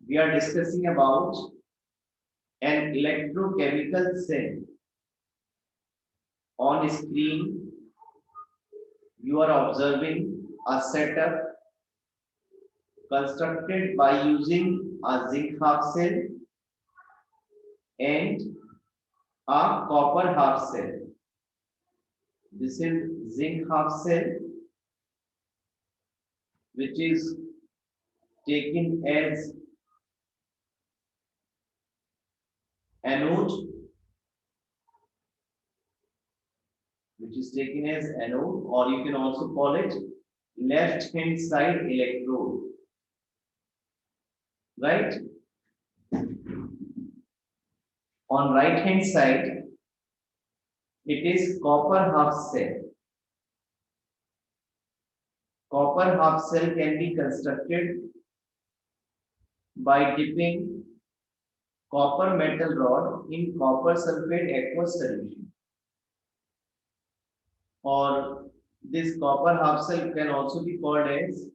We are discussing about an electrochemical cell. On screen, you are observing a setup constructed by using a zinc half cell and a copper half cell. This is zinc half cell, which is taken as anode, or you can also call it left hand side electrode, right? On right hand side, it is copper half cell. Copper half cell can be constructed by dipping copper metal rod in copper sulfate aqueous solution, or this copper half cell can also be called as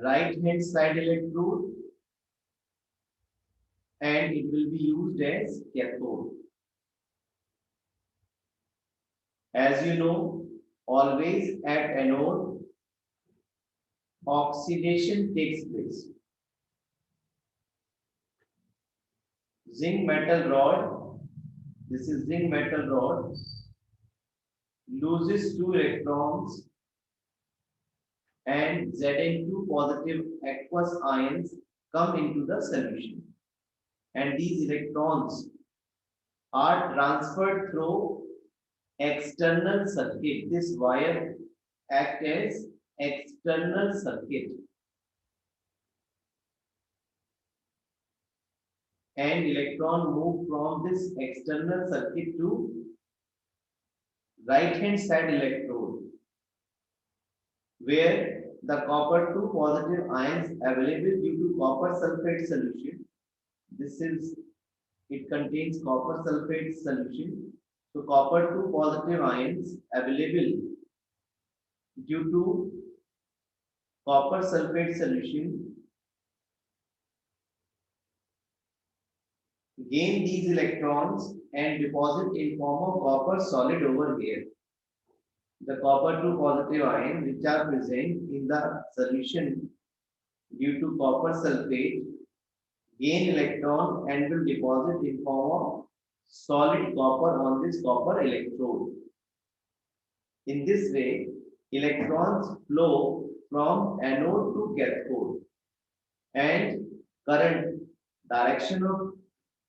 right hand side electrode, and it will be used as cathode. As you know, always at anode, oxidation takes place. Zinc metal rod, this is zinc metal rod, loses 2 electrons and Zn2 positive aqueous ions come into the solution. And these electrons are transferred through external circuit. This wire acts as external circuit. And electron move from this external circuit to right hand side electrode, where the copper 2 positive ions available due to copper sulfate solution. It contains copper sulfate solution. So copper 2 positive ions available due to copper sulfate solution gain these electrons and deposit in form of copper solid over here. The copper 2 positive ions which are present in the solution due to copper sulfate gain electron and will deposit in form of solid copper on this copper electrode. In this way, electrons flow from anode to cathode, and direction of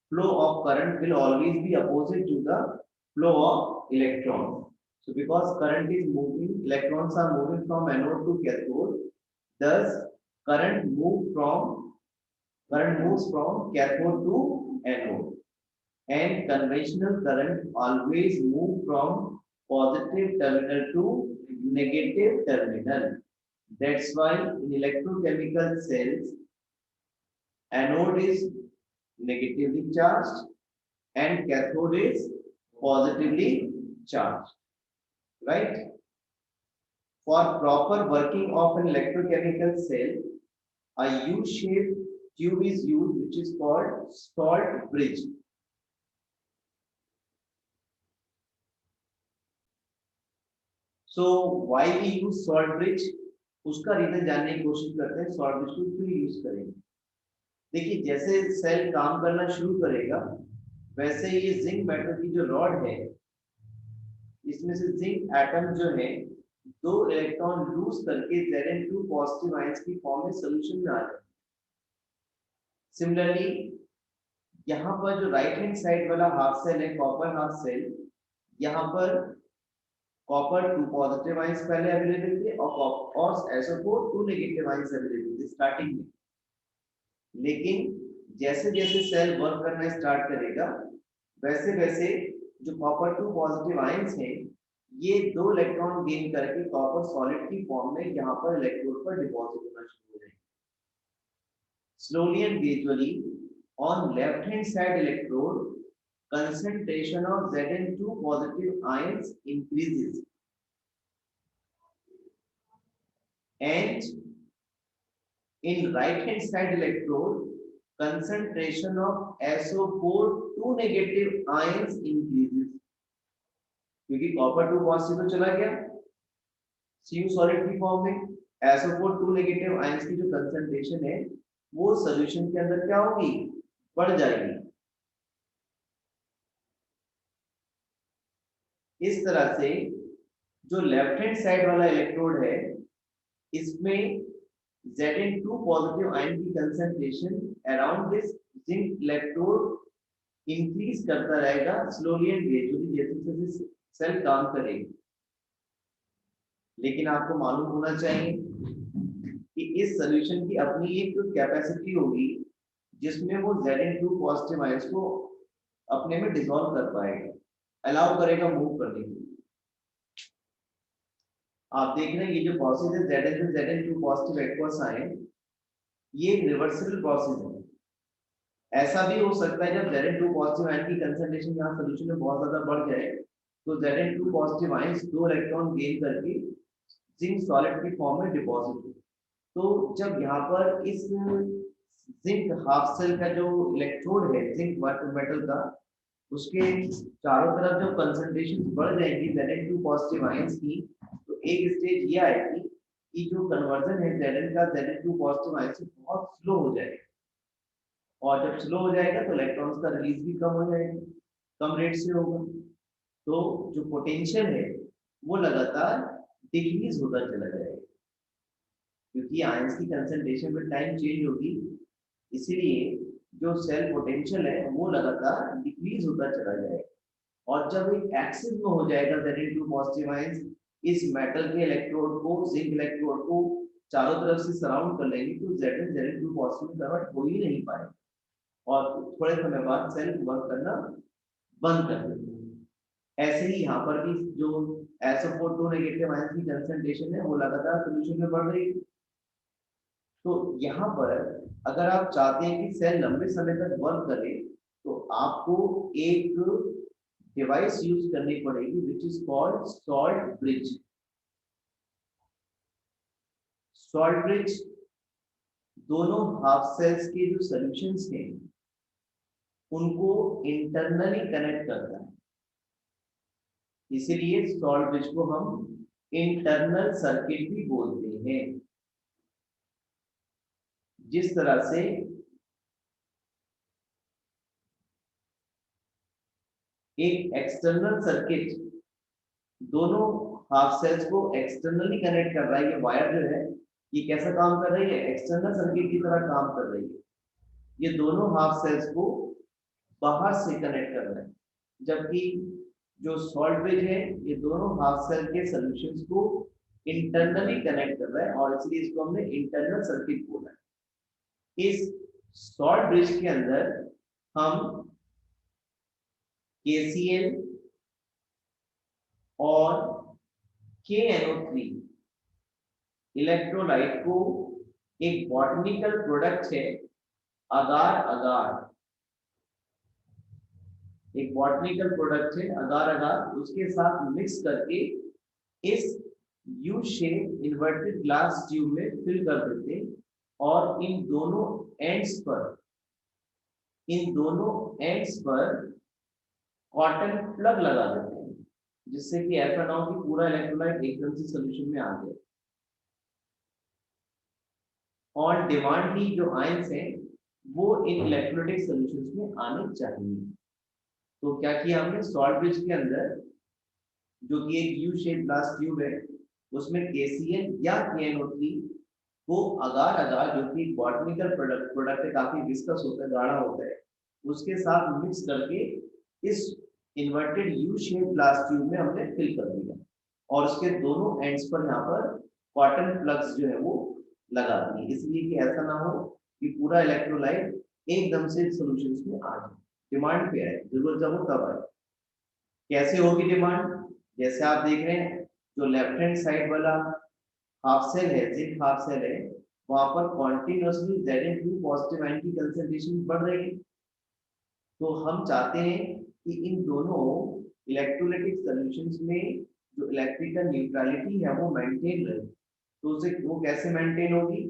flow of current will always be opposite to the flow of electrons. So because current is moving, electrons are moving from anode to cathode, thus current moves from cathode to anode. And conventional current always move from positive terminal to negative terminal. That's why in electrochemical cells, anode is negatively charged and cathode is positively charged, right? For proper working of an electrochemical cell, a U-shaped tube is used, which is called salt bridge. So why we use salt bridge? उसका reason जानने की कोशिश करते हैं. Salt bridge को क्यों use करेंगे? देखिए, जैसे सेल काम करना शुरू करेगा, वैसे ये जिंक मेटल की जो रॉड है, इसमें से जिंक एटम जो है 2 इलेक्ट्रॉन लूज करके Zn2 पॉजिटिव आयंस की फॉर्म में सॉल्यूशन में आ जाते हैं. सिमिलरली यहाँ पर जो राइट हैंड साइड वाला हाफ सेल है, कॉपर हाफ सेल, यहाँ पर कॉपर 2 पॉजिटिव आयंस पहले अवेलेबल थे और SO4 2 नेगेटिव आयंस अवेलेबल थे स्टार्टिंग में. लेकिन जैसे जैसे सेल वर्क करना स्टार्ट करेगा, वैसे वैसे जो कॉपर 2 पॉजिटिव आयंस हैं, ये 2 इलेक्ट्रॉन गेन करके कॉपर सॉलिड की फॉर्म में यहाँ पर इलेक्ट्रोड पर डिपॉजिट होना शुरू हो जाएंगे. Slowly and gradually, on left hand side electrode, concentration of Zn2 positive ions increases, and in right hand side electrode, concentration of SO4 2 negative ions increases, क्योंकि कॉपर 2 पॉजिटिव तो चला गया Cu सॉलिड की form में, SO4 2 negative ions की जो concentration है वो सॉल्यूशन के अंदर क्या होगी, बढ़ जाएगी। इस तरह से जो लेफ्ट हैंड साइड वाला इलेक्ट्रोड है इसमें Zn2 पॉजिटिव आयन की concentration around this zinc electrode increase करता रहेगा स्लोली एंड ग्रेजुअली, जैसे जैसे सेल काम करेगी। लेकिन आपको मालूम होना चाहिए कि इस सॉल्यूशन की अपनी एक कैपेसिटी होगी जिसमें वो Zn2 पॉजिटिव आयंस को अपने में डिसॉल्व कर पाएगा, अलाउ करेगा मूव करने के लिए। आप देख रहे हैं ये जो प्रोसेस है Zn2 पॉजिटिव एक्वस आयन, ये एक रिवर्सिबल प्रोसेस है। ऐसा भी हो सकता है जब Zn2 पॉजिटिव आयन की कंसंट्रेशन यहाँ सॉल्यूशन में बहुत ज्यादा बढ़ जाए तो Zn2 positive ions 2 electron gain करके जिंक सॉलिड की फॉर्म में डिपॉजिट हो। तो जब यहाँ पर इस जिंक हाफ सेल का जो इलेक्ट्रोड है जिंक मेटल का, उसके चारों तरफ जब कंसंट्रेशन बढ़ जाएंगी Zn2 पॉजिटिव आयंस की, तो एक स्टेज ये आएगी कि जो कन्वर्जन है Zn का Zn2 पॉजिटिव आयंस से बहुत स्लो हो जाएगा, और जब स्लो हो जाएगा तो इलेक्ट्रॉन्स का रिलीज भी कम हो जाएगा, कम रेट से होगा। तो जो पोटेंशियल है वो लगातार डिक्रीज होता चला जाएगा, क्योंकि आयंस की कंसंट्रेशन में टाइम चेंज होगी, इसीलिए जो सेल पोटेंशियल है वो लगातार डिक्रीज होता चला जाएगा। और जब एक एक्सिस में हो जाएगा Zn2 पॉजिटिव आयंस इस मेटल के इलेक्ट्रोड को, जिंक इलेक्ट्रोड को चारों तरफ से सराउंड कर लेंगे, तो Zn2 पॉजिटिव कन्वर्ट हो ही नहीं पाएगा और थोड़े समय बाद सेल वर्क करना बंद कर देते हैं। ऐसे ही यहाँ पर भी जो SO4 2 नेगेटिव आयंस की कंसंट्रेशन है वो लगातार सॉल्यूशन में बढ़ रही है। तो यहाँ पर अगर आप चाहते हैं कि सेल लंबे समय तक वर्क करे तो आपको एक डिवाइस यूज करनी पड़ेगी विच is called salt bridge. Salt bridge दोनों हाफ सेल्स के जो सॉल्यूशंस हैं उनको इंटरनली कनेक्ट करता है, इसीलिए सॉल्ट ब्रिज को हम इंटरनल सर्किट भी बोलते हैं। जिस तरह से एक एक्सटर्नल सर्किट दोनों हाफ सेल्स को एक्सटर्नली कनेक्ट कर रहा है, ये वायर जो है ये कैसा काम कर रही है, एक्सटर्नल सर्किट की तरह काम कर रही है, ये दोनों हाफ सेल्स को बाहर से कनेक्ट कर रहा है। जबकि जो सॉल्ट ब्रिज है ये दोनों हाफ सेल के सॉल्यूशंस को इंटरनली कनेक्ट कर रहा है और इसलिए इसको हमने इंटरनल सर्किट बोला है। इस सॉल्ट ब्रिज के अंदर हम KCl और KNO3 इलेक्ट्रोलाइट को एक बॉटनिकल प्रोडक्ट है अगार अगार, एक बॉटनिकल प्रोडक्ट है अगार अगार, उसके साथ मिक्स करके इस U shape inverted glass tube में फिल कर देते हैं और इन दोनों एंड्स पर कॉटन प्लग लगा देते हैं, जिससे कि ऐसा ना हो कि पूरा इलेक्ट्रोलाइट एकदम से सॉल्यूशन में आ जाए। ऑन डिमांड ही जो आयंस हैं वो इन इलेक्ट्रोलाइटिक सॉल्यूशंस में आने चाहिए। तो क्या किया हमने, सॉल्ट ब्रिज के अंदर जो कि एक यू शेप ग्लास ट्यूब है उसमें KCl या KNO3 को अगार अगार जो कि बॉटनिकल प्रोडक्ट है, काफी विस्कस होता है, गाढ़ा होता है, उसके साथ मिक्स करके इस inverted U shape glass tube में हमने फिल कर दिया और उसके दोनों एंड्स पर यहाँ पर कॉटन प्लग्स जो है वो लगा दिए, इसलिए कि ऐसा ना हो कि पूरा इलेक्ट्रोलाइट एकदम से सॉल्यूशंस में आ जाए। डिमांड पे है, जरूरत जब हो तब आए। कैसे होगी डिमांड, जैसे आप देख रहे हैं जो लेफ्ट हैंड साइड वाला हाफ सेल है, जिंक हाफ सेल है, वहां पर कॉन्टिन्यूसली Zn2 पॉजिटिव आयन की कंसंट्रेशन बढ़ रही है। तो हम चाहते हैं कि इन दोनों इलेक्ट्रोलाइटिक सॉल्यूशंस में जो इलेक्ट्रिकल न्यूट्रलिटी है वो मेंटेन रहे। तो उसे वो कैसे मेंटेन होगी,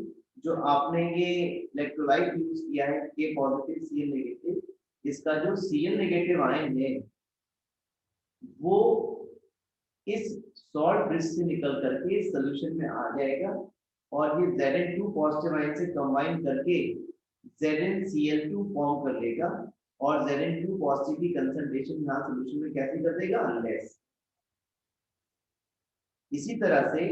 जो आपने ये इलेक्ट्रोलाइट यूज किया है के पॉजिटिव Cl नेगेटिव, इसका जो Cl नेगेटिव आयन है वो इस सॉल्ट ब्रिज से निकल करके इस सोल्यूशन में आ जाएगा और ये Zn2 पॉजिटिव आयन से कंबाइन करके ZnCl2 फॉर्म कर लेगा और Zn2 पॉजिटिव की कंसंट्रेशन यहाँ सोल्यूशन में कैसे कर देगा, लेस। इसी तरह से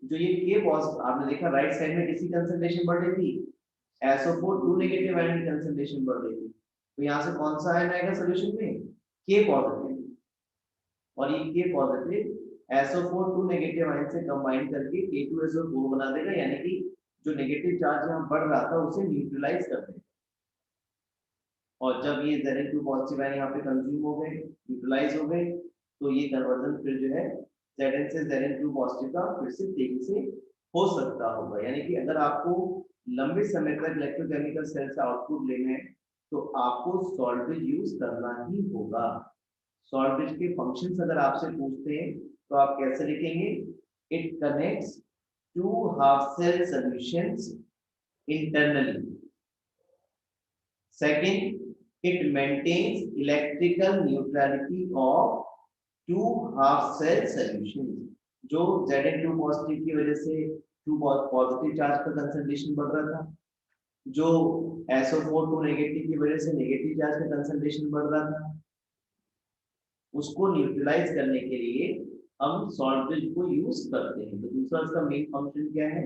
जो ये के पॉजिटिव आपने देखा राइट साइड में किसी कंसंट्रेशन बढ़ रही थी, SO4 2 नेगेटिव आयन की कंसंट्रेशन बढ़ रही थी, तो यहाँ से कौन सा आयन आएगा सोल्यूशन में, के पॉजिटिव, और ये के पॉजिटिव SO4 2 नेगेटिव आयन से कंबाइन करके K2SO4 बना देगा, यानी कि जो नेगेटिव चार्ज यहाँ बढ़ रहा था उसे न्यूट्रलाइज कर देगा। और जब ये Zn2 पॉजिटिव आयन यहाँ पे कंज्यूम हो गए, न्यूट्रलाइज हो गए, तो ये कन्वर्जन फिर जो है Zn से Zn2 पॉजिटिव का फिर से तेजी से हो सकता होगा। यानी कि अगर आपको लंबे समय तक इलेक्ट्रोकेमिकल सेल से आउटपुट लेना है तो आपको सॉल्ट ब्रिज यूज करना ही होगा। सॉल्ट ब्रिज के फंक्शंस अगर आपसे पूछते हैं तो आप कैसे लिखेंगे, it connects to half cell solutions internally. Second, it maintains electrical neutrality of two half cell solutions। जो Zn2 पॉजिटिव की वजह से टू पॉजिटिव चार्ज का कंसंट्रेशन बढ़ रहा था, जो SO4 2 नेगेटिव की वजह से नेगेटिव चार्ज का कंसंट्रेशन बढ़ रहा था, उसको न्यूट्रलाइज करने के लिए हम सॉल्ट ब्रिज को यूज करते हैं। तो दूसरा इसका मेन फंक्शन क्या है,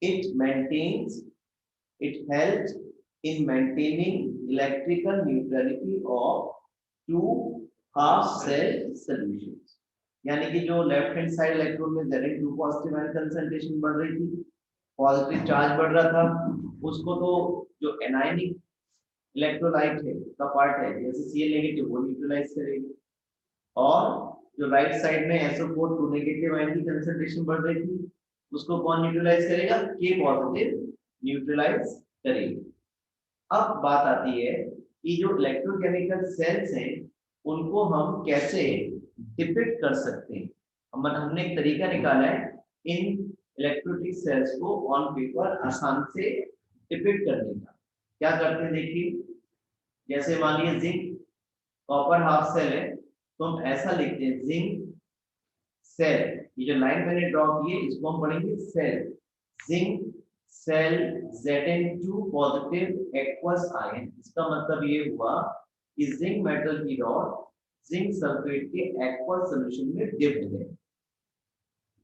it maintains, it helps in maintaining electrical neutrality of two half cell solutions। यानी कि जो लेफ्ट हैंड साइड इलेक्ट्रोड में Zn2 पॉजिटिव आयन कंसंट्रेशन बढ़ रही थी, पॉजिटिव चार्ज बढ़ रहा था, उसको तो जो एनायनिक इलेक्ट्रोलाइट है का पार्ट है जैसे Cl नेगेटिव वो न्यूट्रलाइज करेगी, और जो राइट साइड में SO4 2 नेगेटिव आयन की कंसंट्रेशन बढ़ रही थी उसको कौन न्यूट्रलाइज करेगा, K पॉजिटिव न्यूट्रलाइज करेगी। अब बात आती है कि जो इलेक्ट्रोकेमिकल सेल्स हैं उनको हम कैसे डिपिक्ट कर सकते हैं। हमने एक तरीका निकाला है इन इलेक्ट्रोलिटिक सेल्स को ऑन पेपर आसान से डिपिक्ट करने का। क्या करते हैं देखिए, जैसे मान लीजिए जिंक कॉपर हाफ सेल है तो हम ऐसा लिखते हैं जिंक सेल, ये जो लाइन मैंने ड्रॉ की है इसको हम पढ़ेंगे cell, zinc cell Zn2 positive aqueous ion. इसका मतलब ये हुआ कि जिंक मेटल की रॉड जिंक सल्फेट के एक्वस सॉल्यूशन में डिप है।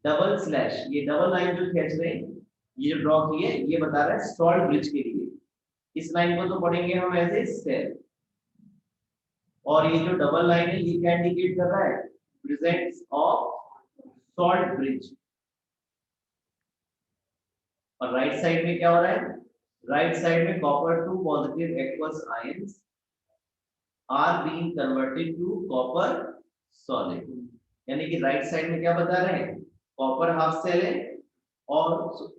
डबल स्लैश, ये डबल लाइन जो खींच रहे हैं, ये जो ड्रॉ की है ये बता रहा है सॉल्ट ब्रिज के लिए, इस लाइन को तो पढ़ेंगे हम एज ए सेल, और ये जो डबल लाइन है ये क्या इंडिकेट कर रहा है, प्रेजेंस ऑफ सॉल्ट ब्रिज। और राइट साइड में क्या हो रहा है, राइट साइड में copper two positive aqueous ions are being converted to copper solid. यानी कि राइट साइड में क्या बता रहे हैं, कॉपर हाफ सेल है और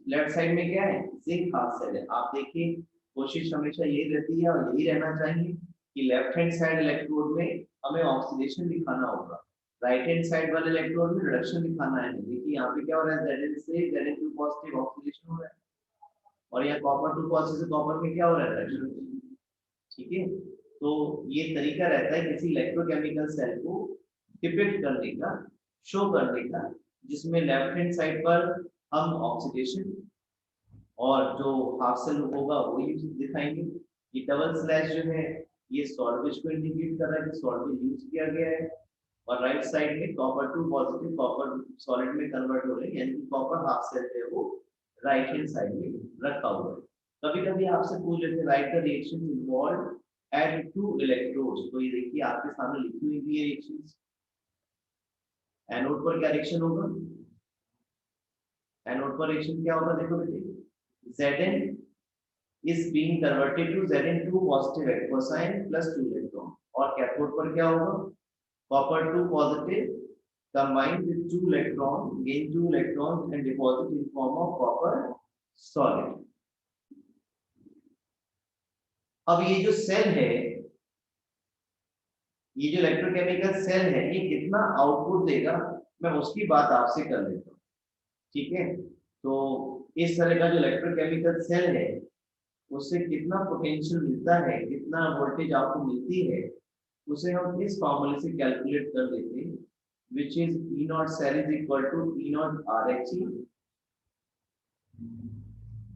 लेफ्ट साइड में क्या है, जिंक हाफ सेल है। आप देखिए कोशिश हमेशा यही रहती है और यही रहना चाहिए कि लेफ्ट हैंड साइड इलेक्ट्रोड में हमें ऑक्सीडेशन दिखाना होगा, राइट हैंड साइड वाले इलेक्ट्रोड में रिडक्शन दिखाना है। देखिए यहाँ पे क्या हो रहा है, Zn से Zn2 पॉजिटिव ऑक्सीडेशन हो रहा है और यहाँ कॉपर 2 पॉजिटिव से कॉपर में क्या हो रहा है, रिडक्शन। ठीक है, तो ये तरीका रहता है किसी इलेक्ट्रोकेमिकल सेल को डिपिक्ट करने का, शो करने का, जिसमें लेफ्ट हैंड साइड पर हम ऑक्सीडेशन और जो हाफ सेल होगा वो यूज दिखाएंगे। ये डबल स्लैश जो है ये सॉल्ट ब्रिज को इंडिकेट कर रहा है कि सॉल्ट ब्रिज यूज किया गया है, और राइट साइड में copper two positive copper solid में कन्वर्ट हो रहे हैं, यानी कि कॉपर हाफ सेल है वो राइट हैंड साइड में रखा हुआ है। कभी कभी आपसे पूछ लेते हैं right the reaction involve at two electrodes, तो ये देखिए आपके सामने लिखी हुई है रिएक्शंस। एनोड पर क्या रिएक्शन होगा, एनोड पर रिएक्शन क्या होगा, देखो बेटे, Zn is being converted to Zn2 positive aqueous ion plus 2 electron, और कैथोड पर क्या होगा, copper 2 positive combined with 2 electron gain 2 electrons and deposit in form of copper solid। अब ये जो सेल है, ये जो इलेक्ट्रोकेमिकल सेल है ये कितना आउटपुट देगा मैं उसकी बात आपसे कर लेता हूँ। ठीक है, तो इस तरह का जो इलेक्ट्रोकेमिकल सेल है उससे कितना पोटेंशियल मिलता है, कितना वोल्टेज आपको मिलती है, उसे हम इस फॉर्मूले से कैलकुलेट कर देते हैं, which is E naught cell is equal to E naught RHE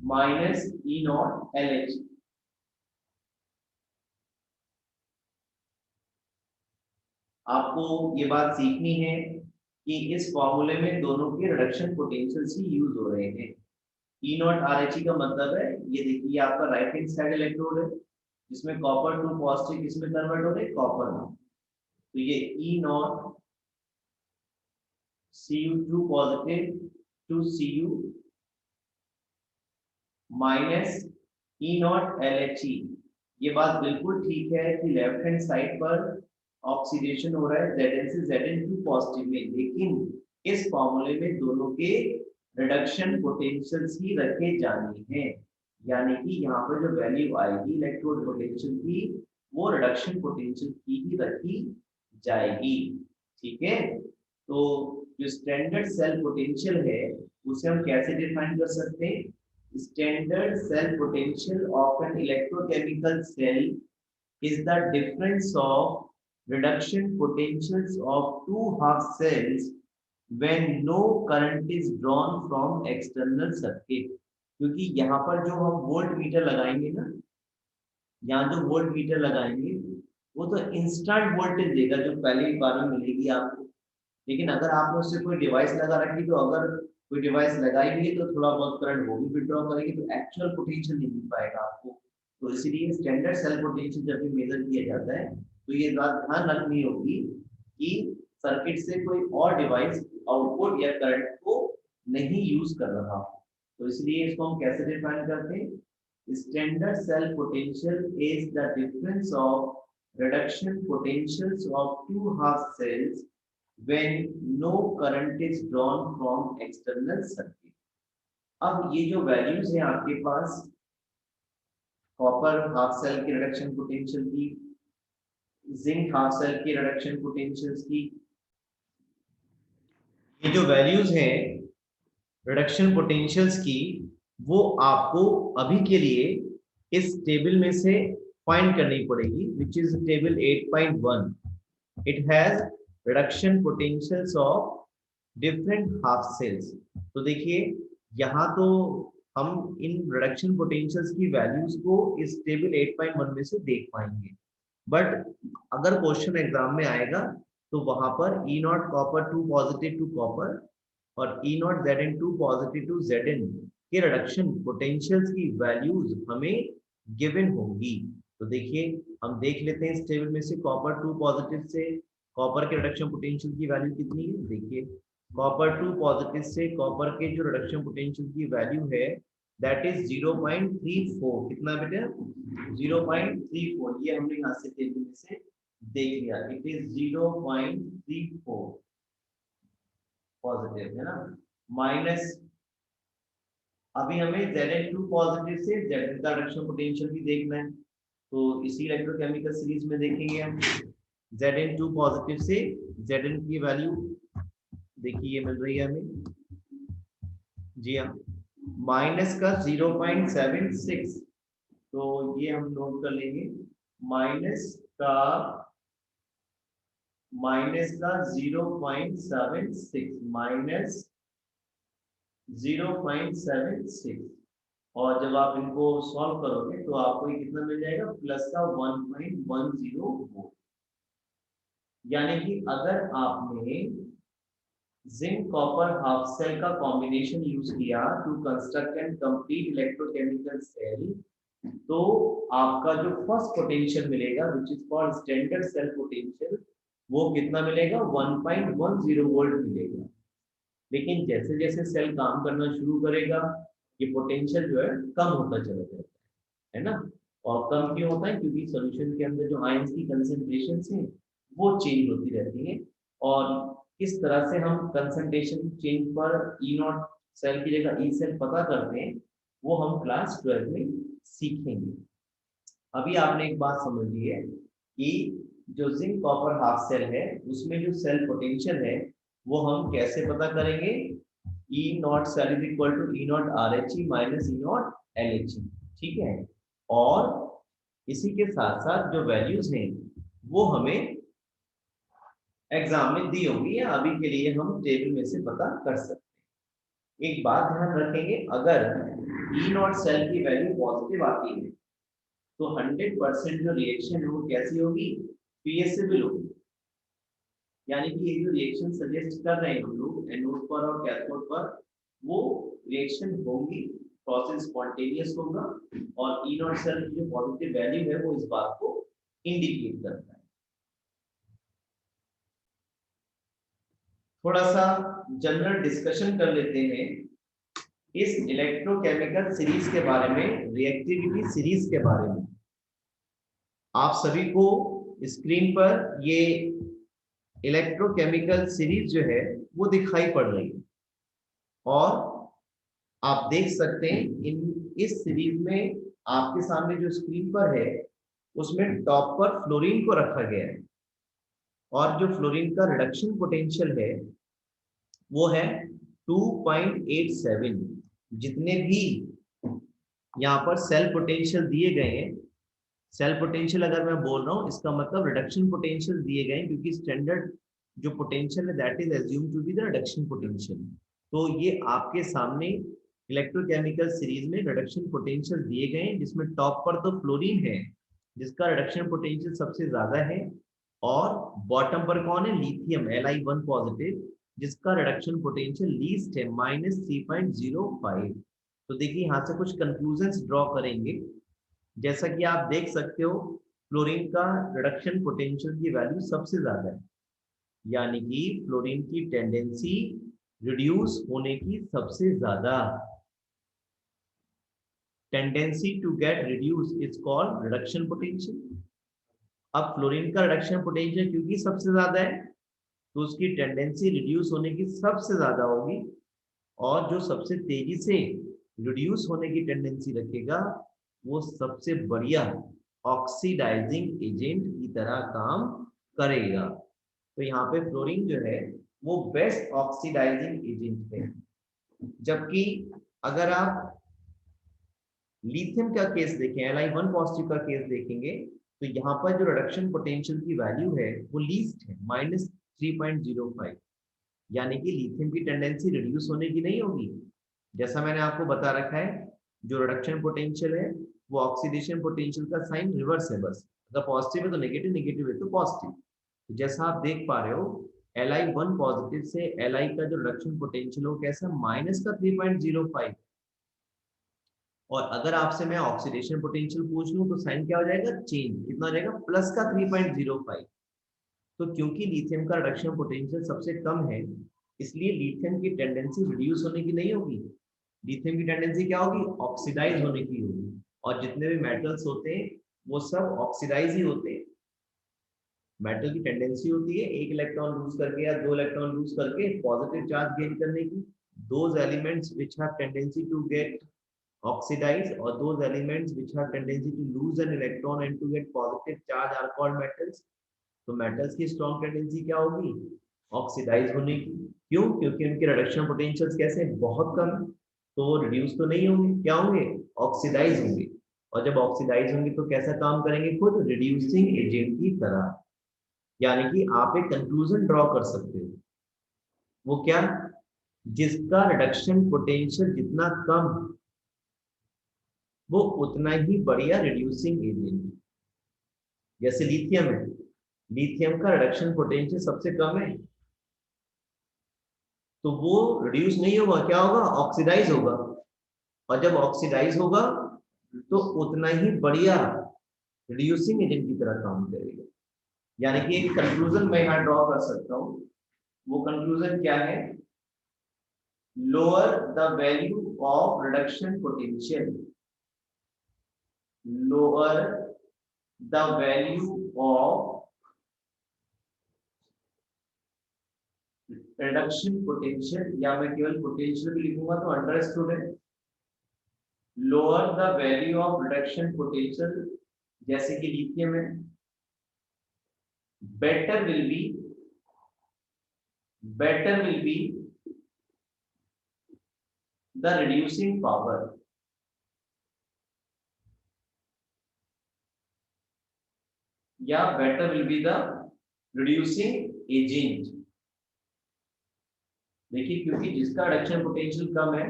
minus E naught LHE। आपको ये बात सीखनी है कि इस फॉर्मूले में दोनों के रिडक्शन पोटेंशियल्स ही यूज हो रहे हैं। E नॉट RHE का मतलब है, ये देखिए आपका राइट हैंड साइड इलेक्ट्रोड है जिसमें कॉपर टू पॉजिटिव किसमें कन्वर्ट हो रहे हैं, कॉपर में। तो ये E naught Cu2 positive to Cu minus E naught LHE। ये बात बिल्कुल ठीक है कि लेफ्ट हैंड साइड पर ऑक्सीडेशन हो रहा है Zn से Zn2 पॉजिटिव में, लेकिन इस फॉर्मूले में दोनों के रिडक्शन पोटेंशियल्स ही रखे जाने हैं, यानी कि यहाँ पर जो वैल्यू आएगी इलेक्ट्रोड पोटेंशियल की वो रिडक्शन पोटेंशियल की ही रखी जाएगी। ठीक है, तो जो स्टैंडर्ड सेल पोटेंशियल है उसे हम कैसे डिफाइन कर सकते हैं? Standard cell potential of an electrochemical cell is the difference of reduction potentials of two half cells when no current is drawn from external circuit। क्योंकि यहाँ पर जो हम वोल्ट मीटर लगाएंगे ना, यहाँ जो वोल्ट मीटर लगाएंगे वो तो इंस्टेंट वोल्टेज देगा जो पहले ही बार में मिलेगी आपको, लेकिन अगर आपने उससे कोई डिवाइस लगा रखी तो अगर कोई डिवाइस लगाई भी है तो थोड़ा बहुत करंट वो भी विड्रॉ करेगी, तो एक्चुअल पोटेंशियल नहीं मिल पाएगा आपको। तो इसीलिए स्टैंडर्ड सेल पोटेंशियल जब भी मेजर किया जाता है तो ये बात ध्यान रखनी होगी कि सर्किट से कोई और डिवाइस आउटपुट या करंट को नहीं यूज कर रहा हो। तो इसलिए इसको हम कैसे डिफाइन करते हैं? Standard cell potential is the difference of reduction potentials of two half cells when no current is drawn from external circuit। अब ये जो वैल्यूज है आपके पास कॉपर हाफ सेल की रिडक्शन पोटेंशियल की, जिंक हाफ सेल की रिडक्शन पोटेंशियल्स की, ये जो वैल्यूज हैं रिडक्शन पोटेंशियल्स की वो आपको अभी के लिए इस टेबल में से फाइंड करनी पड़ेगी, which is table 8.1। it has reduction potentials of different half cells। तो देखिए यहाँ तो हम इन रिडक्शन पोटेंशियल्स की वैल्यूज को इस टेबल 8.1 में से देख पाएंगे, बट अगर क्वेश्चन एग्जाम में आएगा तो वहां पर E naught copper two positive to copper और E naught Zn2 positive to Zn के रिडक्शन पोटेंशियल्स की वैल्यूज हमें गिवन होंगी। तो देखिए हम देख लेते हैं इस टेबल में से कॉपर टू पॉजिटिव से कॉपर के रिडक्शन पोटेंशियल की वैल्यू कितनी है। देखिए कॉपर टू पॉजिटिव से कॉपर के जो रिडक्शन पोटेंशियल की वैल्यू है दैट इज 0.34। कितना बेटा? 0.34। ये हमने यहाँ से टेबल में से देख लिया, इट इज 0.34 पॉजिटिव है ना, माइनस अभी हमें Zn2 पॉजिटिव से Zn का रिडक्शन पोटेंशियल भी देखना है, तो इसी इलेक्ट्रोकेमिकल सीरीज में देखेंगे हम Zn2 पॉजिटिव से Zn की वैल्यू देखिए ये मिल रही है हमें, जी हाँ, माइनस का 0.76। तो ये हम नोट कर लेंगे, माइनस का 0.76 माइनस 0.76, और जब आप इनको सॉल्व करोगे तो आपको ये कितना मिल जाएगा? प्लस का 1.10 यानी कि अगर आपने जिंक कॉपर हाफ सेल का कॉम्बिनेशन यूज किया to construct and complete electrochemical cell, तो आपका जो फर्स्ट पोटेंशियल मिलेगा which is called standard cell potential, वो कितना मिलेगा? 1.10 वोल्ट मिलेगा। लेकिन जैसे जैसे सेल काम करना शुरू करेगा ये पोटेंशियल जो है कम होता चला जाता है ना। और कम क्यों होता है? क्योंकि सॉल्यूशन के अंदर जो आयंस की कंसंट्रेशन है वो चेंज होती रहती है, और किस तरह से हम कंसंट्रेशन चेंज पर ई नॉट सेल की जगह ई सेल पता करते हैं वो हम क्लास 12 में सीखेंगे। अभी आपने एक बात समझ ली है कि जो जिंक कॉपर हाफ सेल है उसमें जो सेल पोटेंशियल है वो हम कैसे पता करेंगे? E naught cell is equal to E naught R H E minus E naught L H E, ठीक है। और इसी के साथ साथ जो वैल्यूज हैं वो हमें एग्जाम में दी होंगी या अभी के लिए हम टेबल में से पता कर सकते हैं। एक बात ध्यान रखेंगे, अगर ई नॉट सेल की वैल्यू पॉजिटिव आती है तो 100% जो रिएक्शन है वो कैसी होगी, पीएसएबल होगी। यानी कि ये जो रिएक्शन सजेस्ट कर रहे हैं हम लोग एनोड पर और कैथोड पर, वो रिएक्शन होंगी, प्रोसेस स्पॉन्टेनियस होगा, और ई नॉट सेल की जो पॉजिटिव वैल्यू है वो इस बात को इंडिकेट करता है। थोड़ा सा जनरल डिस्कशन कर लेते हैं इस इलेक्ट्रोकेमिकल सीरीज के बारे में, रिएक्टिविटी सीरीज के बारे में। आप सभी को स्क्रीन पर ये इलेक्ट्रोकेमिकल सीरीज जो है वो दिखाई पड़ रही है, और आप देख सकते हैं इस सीरीज में आपके सामने जो स्क्रीन पर है उसमें टॉप पर फ्लोरीन को रखा गया है, और जो फ्लोरीन का रिडक्शन पोटेंशियल है वो है 2.87। जितने भी यहाँ पर सेल पोटेंशियल दिए गए हैं, सेल पोटेंशियल अगर मैं बोल रहा हूँ इसका मतलब रिडक्शन पोटेंशियल दिए गए हैं, क्योंकि स्टैंडर्ड जो पोटेंशियल है that is assumed to be the reduction potential. तो ये आपके सामने इलेक्ट्रोकेमिकल सीरीज में रिडक्शन पोटेंशियल दिए गए हैं, जिसमें टॉप पर तो फ्लोरीन है जिसका रिडक्शन पोटेंशियल सबसे ज्यादा है, और बॉटम पर कौन है, लिथियम Li1 पॉजिटिव, जिसका रिडक्शन पोटेंशियल लीस्ट है -3.05। तो देखिए यहाँ से कुछ कंक्लूजन्स ड्रॉ करेंगे। जैसा कि आप देख सकते हो फ्लोरीन का रिडक्शन पोटेंशियल की वैल्यू सबसे ज्यादा है, यानी कि फ्लोरीन की टेंडेंसी रिड्यूस होने की सबसे ज्यादा, tendency to get reduce is called reduction potential. अब फ्लोरीन का रिडक्शन पोटेंशियल क्योंकि सबसे ज्यादा है तो उसकी टेंडेंसी रिड्यूस होने की सबसे ज्यादा होगी, और जो सबसे तेजी से रिड्यूस होने की टेंडेंसी रखेगा वो सबसे बढ़िया ऑक्सीडाइजिंग एजेंट की तरह काम करेगा। तो यहाँ पे फ्लोरीन जो है वो बेस्ट ऑक्सीडाइजिंग एजेंट है। जबकि अगर आप लिथियम का केस देखें, Li1 पॉजिटिव का केस देखेंगे, तो यहाँ पर जो रिडक्शन पोटेंशियल की वैल्यू है वो लीस्ट है -3.05, यानी कि लिथियम की टेंडेंसी रिड्यूस होने की नहीं होगी। जैसा मैंने आपको बता रखा है, जो रिडक्शन पोटेंशियल है वो ऑक्सीडेशन पोटेंशियल का साइन रिवर्स है, बस अगर पॉजिटिव है तो नेगेटिव, नेगेटिव है तो पॉजिटिव। तो जैसा आप देख पा रहे हो Li1 पॉजिटिव से Li का जो रिडक्शन पोटेंशियल हो कैसा, -3.05, और अगर आपसे मैं ऑक्सीडेशन पोटेंशियल पूछ लूं तो साइन क्या हो जाएगा, चेंज, कितना हो जाएगा, +3.05। तो क्योंकि लिथियम का रिडक्शन पोटेंशियल सबसे कम है, इसलिए लिथियम की टेंडेंसी रिड्यूस होने की नहीं होगी, लिथियम की टेंडेंसी क्या होगी, ऑक्सीडाइज होने की होगी। और जितने भी मेटल्स होते हैं वो सब ऑक्सीडाइज ही होते हैं। मेटल की टेंडेंसी होती है एक इलेक्ट्रॉन लूज करके या दो इलेक्ट्रॉन लूज करके पॉजिटिव चार्ज गेन करने की। Those elements which have tendency to get oxidize, or those elements which have tendency to lose an electron and to get positive charge are called metals। तो metals की strong tendency क्या होगी, oxidise होने की। क्यों, क्योंकि उनके रिडक्शन पोटेंशियल्स कैसे, बहुत कम, तो वो रिड्यूस तो नहीं होंगे, क्या होंगे, ऑक्सीडाइज होंगे। और जब ऑक्सीडाइज होंगे तो कैसा काम करेंगे, खुद रिड्यूसिंग एजेंट की तरह। यानी कि आप एक कंक्लूजन ड्रॉ कर सकते हो, वो क्या, जिसका रिडक्शन पोटेंशियल जितना कम वो उतना ही बढ़िया रिड्यूसिंग एजेंट। जैसे लिथियम है, लिथियम का रिडक्शन पोटेंशियल सबसे कम है, तो वो रिड्यूस नहीं होगा, क्या होगा, ऑक्सीडाइज होगा। और जब ऑक्सीडाइज होगा तो उतना ही बढ़िया रिड्यूसिंग एजेंट की तरह काम करेगा। यानी कि एक कंक्लूजन मैं यहाँ ड्रॉ कर सकता हूँ, वो कंक्लूजन क्या है, lower the value of reduction potential, lower the value of reduction potential, या मैं केवल पोटेंशियल भी लिखूंगा तो अंडरस्टूड है, lower the value of reduction potential जैसे कि लिथियम है, better will be the reducing power, या better will be the reducing agent. देखिए क्योंकि जिसका रिडक्शन पोटेंशियल कम है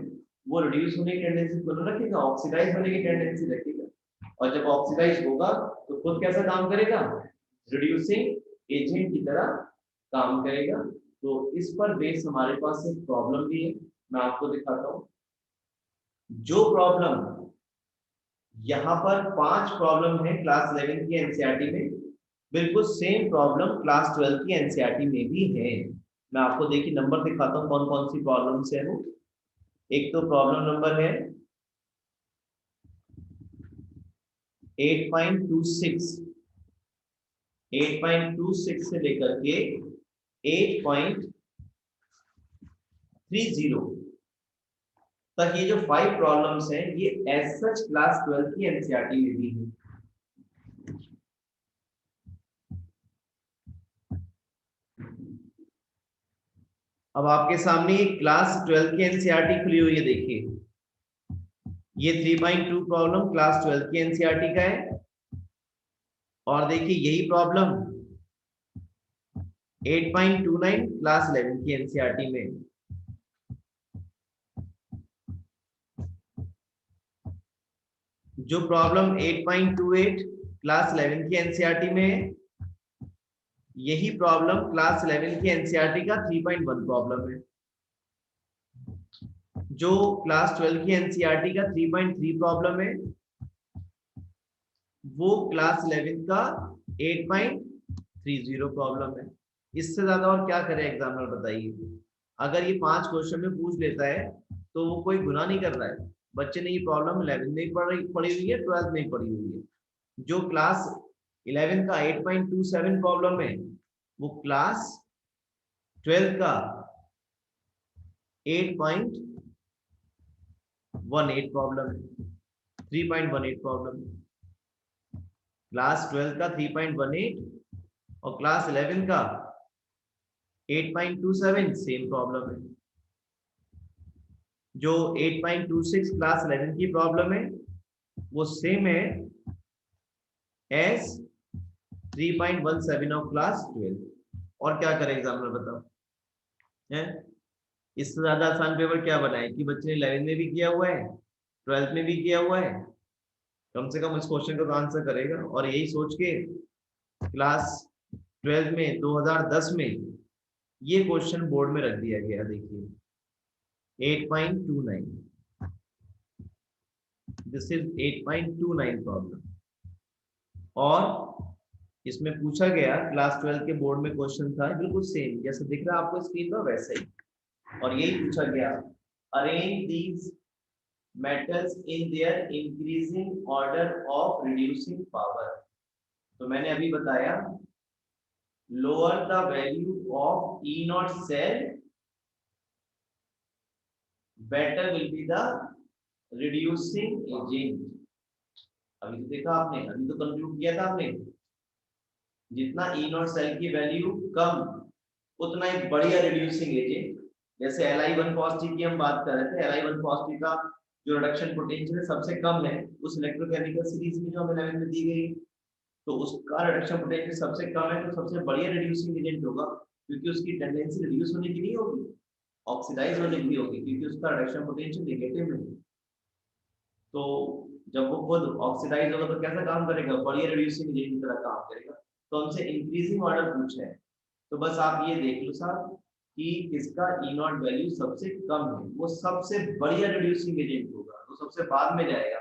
वो रिड्यूस होने की टेंडेंसी दोनों रखेगा, ऑक्सीडाइज होने की टेंडेंसी रखेगा, और जब ऑक्सीडाइज होगा तो खुद कैसा काम करेगा, रिड्यूसिंग एजेंट की तरह काम करेगा। तो इस पर बेस हमारे पास एक प्रॉब्लम भी है, मैं आपको दिखाता हूँ। जो प्रॉब्लम यहाँ पर 5 प्रॉब्लम है क्लास 11 की एनसीईआरटी में, बिल्कुल सेम प्रॉब्लम क्लास 12 की एनसीईआरटी में भी है। मैं आपको देखिए नंबर दिखाता हूँ कौन कौन सी प्रॉब्लम्स है वो। एक तो प्रॉब्लम नंबर है 8.26, 8.26 से लेकर के 8.30 तक ये जो 5 प्रॉब्लम्स हैं ये एज सच क्लास 12 की एनसीईआरटी में भी है। अब आपके सामने क्लास 12 की एनसीईआरटी खुली हुई है, देखिए ये 3.2 प्रॉब्लम क्लास 12 की एनसीईआरटी का है, और देखिए यही प्रॉब्लम 8.29 क्लास 11 की एनसीईआरटी में। जो प्रॉब्लम 8.28 क्लास 11 की एनसीईआरटी में है, यही प्रॉब्लम क्लास 11 की एनसीईआरटी का 3.1 प्रॉब्लम है। जो क्लास 12 की एनसीईआरटी का 3.3 प्रॉब्लम है वो क्लास 11 का 8.30 प्रॉब्लम है। इससे ज्यादा और क्या करे एग्जामिनर, बताइए। अगर ये 5 क्वेश्चन में पूछ लेता है तो वो कोई गुनाह नहीं कर रहा है। बच्चे ने ये प्रॉब्लम 11 में पढ़ी हुई है, 12 में पढ़ी हुई है। जो क्लास 11 का 8.27 प्रॉब्लम है वो क्लास 12 का 8.18 प्रॉब्लम है, 3.18 प्रॉब्लम। क्लास 12 का 3.18 और क्लास 11 का 8.27 सेम प्रॉब्लम है। जो 8.26 क्लास 11 की प्रॉब्लम है वो सेम है एस 3.17 ऑफ क्लास 12। और क्या करें एग्जामिनर, बताओ है। इससे ज्यादा आसान पेपर क्या बनाए कि बच्चे ने 11 में भी किया हुआ है, 12 में भी किया हुआ है, कम से कम इस क्वेश्चन का तो आंसर करेगा। और यही सोच के क्लास 12 में 2010 में ये क्वेश्चन बोर्ड में रख दिया गया। देखिए 8.29, दिस इज 8.29 प्रॉब्लम। और इसमें पूछा गया क्लास 12 के बोर्ड में क्वेश्चन था बिल्कुल सेम जैसे दिख रहा है आपको स्क्रीन पर वैसे ही, और यही पूछा गया, arrange these metals in their increasing order of reducing power. तो मैंने अभी बताया lower the value of E naught cell, better will be the reducing agent। अभी तो देखा आपने, अभी तो कंक्लूड किया था आपने, जितना E naught सेल की वैल्यू कम उतना एक बढ़िया रिड्यूसिंग एजेंट। जैसे Li1 की हम बात कर रहे थे, Li1 का जो रिडक्शन पोटेंशियल है सबसे कम है उस इलेक्ट्रोकेमिकल सीरीज में जो हमें 11 में दी गई, तो उसका रिडक्शन पोटेंशियल सबसे कम है, तो सबसे बढ़िया रिड्यूसिंग एजेंट होगा, क्योंकि उसकी टेंडेंसी रिड्यूस होने की नहीं होगी, ऑक्सीडाइज होने की होगी, क्योंकि उसका रिडक्शन पोटेंशियल नेगेटिव है। तो जब वो खुद ऑक्सीडाइज होगा तो कैसा काम करेगा, बढ़िया रिड्यूसिंग एजेंट की तरह काम करेगा। तो हमसे इंक्रीजिंग ऑर्डर पूछा है, तो बस आप ये देख लो साहब कि इसका ई नॉट वैल्यू सबसे कम है, वो सबसे बढ़िया रिड्यूसिंग एजेंट होगा, तो सबसे बाद में जाएगा।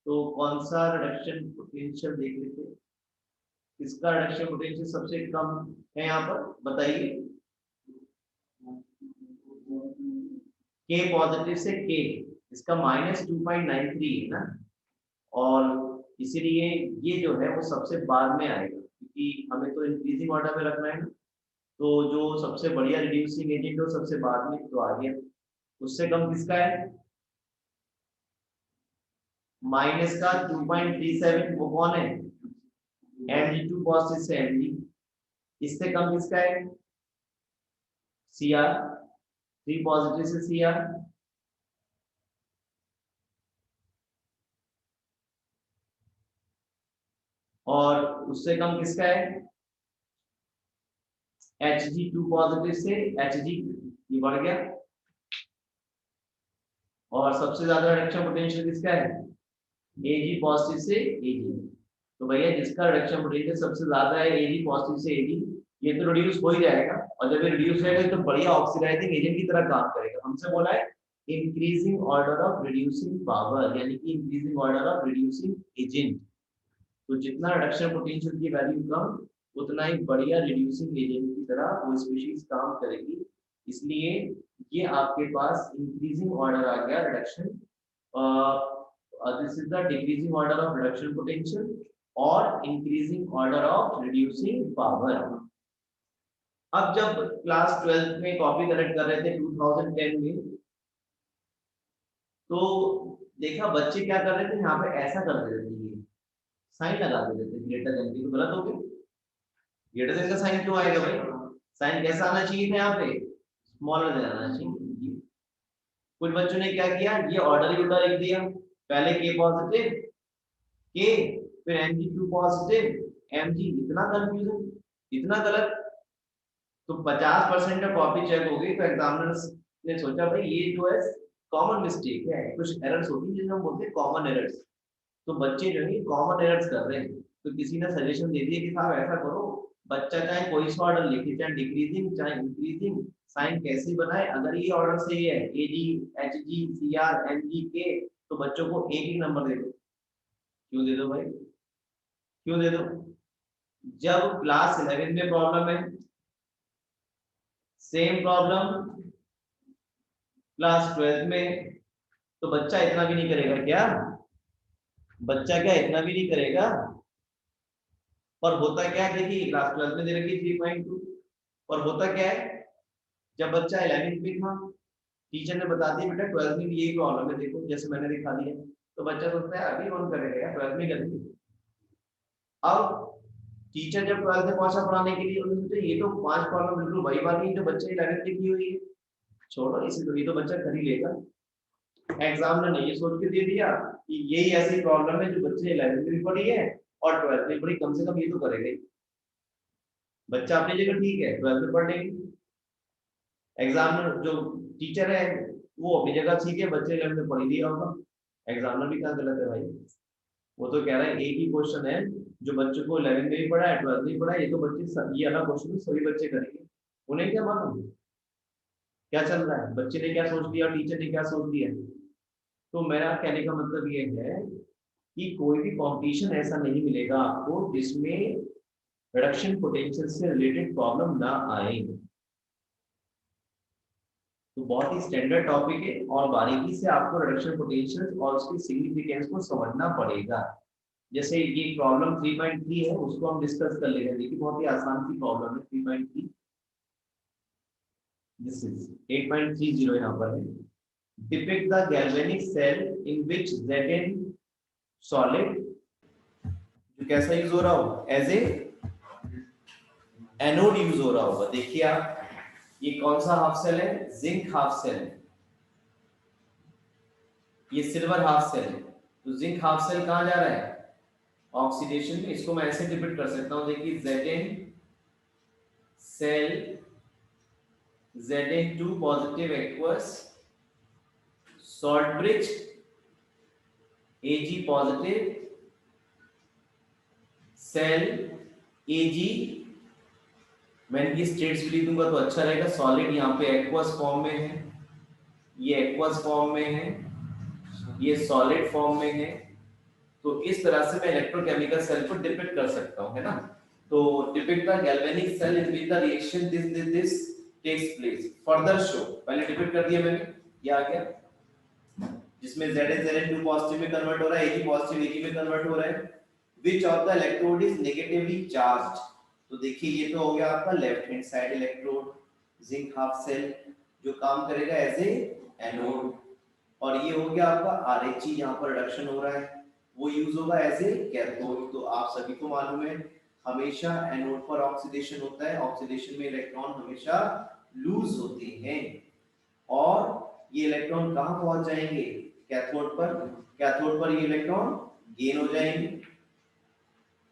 तो कौन सा रिडक्शन पोटेंशियल देख लेते हैं, इसका रिडक्शन पोटेंशियल सबसे कम है यहाँ पर, बताइए। के पॉजिटिव से के, इसका -2.93 है ना, और इसीलिए ये जो है वो सबसे बाद में आएगा, क्योंकि हमें तो इंक्रीजिंग ऑर्डर में रखना है ना। तो जो सबसे बढ़िया रिड्यूसिंग एजेंट है वो सबसे बाद में, तो आ गया। उससे कम किसका है, माइनस का 2.37, वो कौन है, Mg2 पॉजिटिव से Mg। इससे कम किसका है, Cr, 3 पॉजिटिव से Cr। और उससे कम किसका है, Hg2 पॉजिटिव से Hg ये बढ़ गया, और सबसे ज्यादा रिडक्शन पोटेंशियल किसका है, Ag पॉजिटिव से Ag। तो भैया जिसका रिडक्शन पोटेंशियल सबसे ज्यादा है Ag पॉजिटिव से Ag, ये तो रिड्यूस हो ही जाएगा, और जब ये रिड्यूस होगा तो बढ़िया ऑक्सीडाइजिंग एजेंट की तरह काम करेगा। हमसे बोला है increasing order of reducing power, यानी कि increasing order of reducing agent. तो जितना रिडक्शन पोटेंशियल की वैल्यू कम, उतना ही बढ़िया रिड्यूसिंग एजेंट की तरह वो स्पीशीज काम करेगी। इसलिए ये आपके पास इंक्रीजिंग ऑर्डर आ गया reduction, this is the decreasing order of reduction potential और increasing order of reducing power. अब जब क्लास 12 में कॉपी कलेक्ट कर रहे थे 2010 में, तो देखा बच्चे क्या कर रहे थे, यहाँ पे ऐसा कर रहे थे, ये साइन लगा देते थे ग्रेटर देन की, तो गलत हो गया। ग्रेटर देन का साइन क्यों आएगा भाई, साइन कैसा आना चाहिए था यहाँ पे, स्मॉलर देन आना चाहिए। कुछ बच्चों ने क्या किया, ये ऑर्डर ही उल्टा लिख दिया, पहले के पॉजिटिव के, फिर Mg2 पॉजिटिव Mg, इतना कंफ्यूजन, इतना गलत। तो 50% का कॉपी चेक हो गई, तो एग्जामिनर्स ने सोचा भाई ये जो है कॉमन मिस्टेक है, कुछ एरर्स होती है जिन्हें हम बोलते हैं कॉमन एरर्स। तो बच्चे जो है कॉमन एरर्स कर रहे हैं, तो किसी ने सजेशन दे दिया कि साहब ऐसा करो, बच्चा चाहे कोई सा ऑर्डर लिखे, चाहे डिक्रीजिंग चाहे इंक्रीजिंग, साइन कैसे बनाए, अगर ये ऑर्डर सही है Ag Hg Cr Mg K, तो बच्चों को एक ही नंबर दे दो। क्यों दे दो भाई, क्यों दे दो, जब क्लास 11 में प्रॉब्लम है, सेम प्रॉब्लम क्लास 12 में, तो बच्चा इतना भी नहीं करेगा क्या, बच्चा क्या इतना भी नहीं करेगा। पर होता क्या है, देखिए क्लास 12 में दे रखी 3.2, और होता क्या है, जब बच्चा 11th में था, टीचर ने बता दिया बेटा 12th में भी यही प्रॉब्लम है, देखो जैसे मैंने दिखा दिया, तो बच्चा सोचता है अभी कौन करेगा यार, 12th में करेंगे। अब टीचर जब 12th में पहुंचा पढ़ाने के लिए, उन्होंने सोचा ये तो 5 प्रॉब्लम बिल्कुल वही वाली जो बच्चे 11th में की हुई है, छोड़ो इसे, तो ये तो बच्चा कर ही लेगा। एग्जामिनर ने ये सोच के दे दिया कि यही ऐसी प्रॉब्लम है जो बच्चे 11th में भी पढ़ी है और 12th में पढ़ी, कम से कम ये तो करेगा ही। बच्चा अपनी जगह ठीक है, 12th में पढ़ लेगी, एग्जामिनर जो टीचर है वो अपनी जगह ठीक है, बच्चे 11th में पढ़ ही लिया होगा। एग्जामिनर भी कहाँ गलत है भाई, वो तो कह रहा है एक ही क्वेश्चन है जो बच्चों को 11th में भी पढ़ा है 12th में भी पढ़ा है, ये तो बच्चे ये वाला क्वेश्चन सभी बच्चे करेंगे, उन्हें क्या मालूम क्या चल रहा है, बच्चे ने क्या सोच लिया और टीचर ने क्या सोच लिया। तो मेरा कहने का मतलब ये है कि कोई भी कंपटीशन ऐसा नहीं मिलेगा आपको जिसमें रिडक्शन पोटेंशियल से रिलेटेड प्रॉब्लम ना आए। तो बहुत ही स्टैंडर्ड टॉपिक है और बारीकी से आपको रिडक्शन पोटेंशियल और उसकी सिग्निफिकेंस को समझना पड़ेगा। जैसे ये प्रॉब्लम 3.3 है, उसको हम डिस्कस कर लेंगे, देखिए बहुत ही आसान सी प्रॉब्लम है 3.3, दिस इज 8.30 यहाँ पर है। Depict the galvanic cell in which Zn solid, जो कैसा यूज हो रहा हो, एज ए एनोड यूज हो रहा होगा। देखिए आप, ये कौन सा हाफ सेल है, जिंक हाफ सेल है, ये सिल्वर हाफ सेल है। तो जिंक हाफ सेल कहाँ जा रहा है, ऑक्सीडेशन में। इसको मैं ऐसे डिपिक्ट कर सकता हूँ, देखिए Zn cell Zn2 positive aqueous salt bridge Ag positive cell Ag, मैं इनकी स्टेट्स भी लिख दूंगा तो अच्छा रहेगा। सॉलिड यहाँ पे एक्वस फॉर्म में है, ये एक्वस फॉर्म में है, ये सॉलिड फॉर्म में है। तो इस तरह से मैं इलेक्ट्रोकेमिकल सेल को डिपिक्ट कर सकता हूँ, है ना। तो depict the galvanic cell in which the reaction this takes place, further show, पहले डिपिक्ट कर दिया मैंने, ये आ गया, जिसमें Zn पॉजिटिव में कन्वर्ट हो रहा है, Ag पॉजिटिव Ag में कन्वर्ट हो रहा है। Which of the electrode is negatively charged, तो देखिए ये तो हो गया आपका left hand side electrode, zinc half cell, जो काम करेगा एज ए एनोड। और ये हो गया आपका Rhe, यहाँ पर रिडक्शन हो रहा है, वो यूज होगा एज ए कैथोड। तो आप सभी को मालूम है हमेशा एनोड पर ऑक्सीडेशन होता है, ऑक्सीडेशन में इलेक्ट्रॉन हमेशा लूज होते हैं, और ये इलेक्ट्रॉन कहाँ पहुंच जाएंगे, कैथोड पर। कैथोड पर ये इलेक्ट्रॉन गेन हो जाएंगे।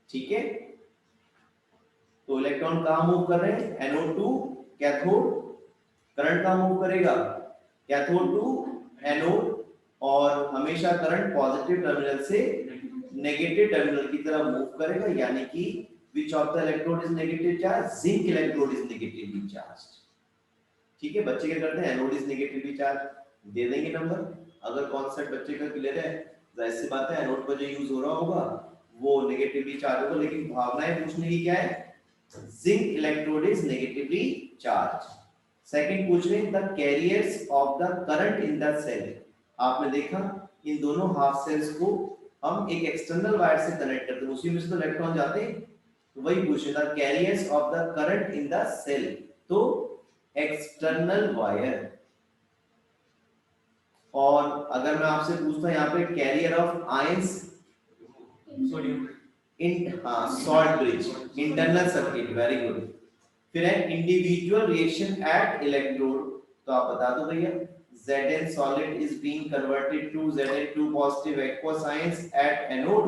ठीक है, तो इलेक्ट्रॉन कहां मूव कर रहे हैं, एनोड टू कैथोड, करंट कहां मूव करेगा, कैथोड टू एनोड, और हमेशा करंट पॉजिटिव टर्मिनल से नेगेटिव टर्मिनल की तरफ मूव करेगा, यानी कि which of the electrode is negative charge, zinc electrode is negatively charged। ठीक है, बच्चे क्या करते हैं, एनोड इज नेगेटिवली चार्ज, दे देंगे नंबर। अगर कॉन्सेप्ट बच्चे का क्लियर है, जाहिर सी बात है एनोड पर जो यूज हो रहा होगा वो नेगेटिवली चार्ज होगा, लेकिन भावनाएं पूछने की क्या है, zinc electrode is negatively charge. Second पूछ रहे हैं the carriers of the current in the cell. आपने देखा इन दोनों हाफ सेल्स को हम एक एक्सटर्नल वायर से कनेक्ट करते हैं, उसी में से तो इलेक्ट्रॉन जाते हैं, तो वही पूछे the carriers of the current in the cell, तो एक्सटर्नल वायर। और अगर मैं आपसे पूछता हूं यहाँ पे carrier of ions, sodium in हाँ salt bridge, internal circuit, very good. फिर है इंडिविजुअल रिएक्शन एट इलेक्ट्रोड, तो आप बता दो भैया, Zn solid is being converted to Zn2 positive aqueous ions at anode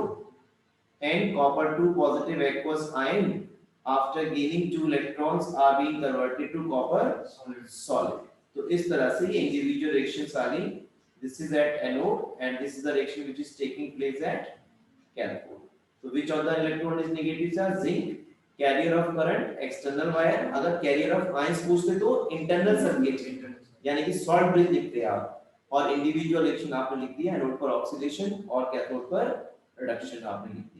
and copper 2 positive aqueous ion after gaining 2 electrons are being converted to copper solid। तो इस तरह से ये individual reactions आ गई, this is at anode and this is the reaction which is taking place at cathode। तो which of the electron is negative charge, zinc, carrier of current external wire, अगर carrier of ions पूछते तो internal circuit यानी कि salt bridge लिखते हैं आप, और इंडिविजुअल रिएक्शन आपने लिख दिया, एनोड पर ऑक्सीडेशन और कैथोड पर रिडक्शन आपने लिख दिया।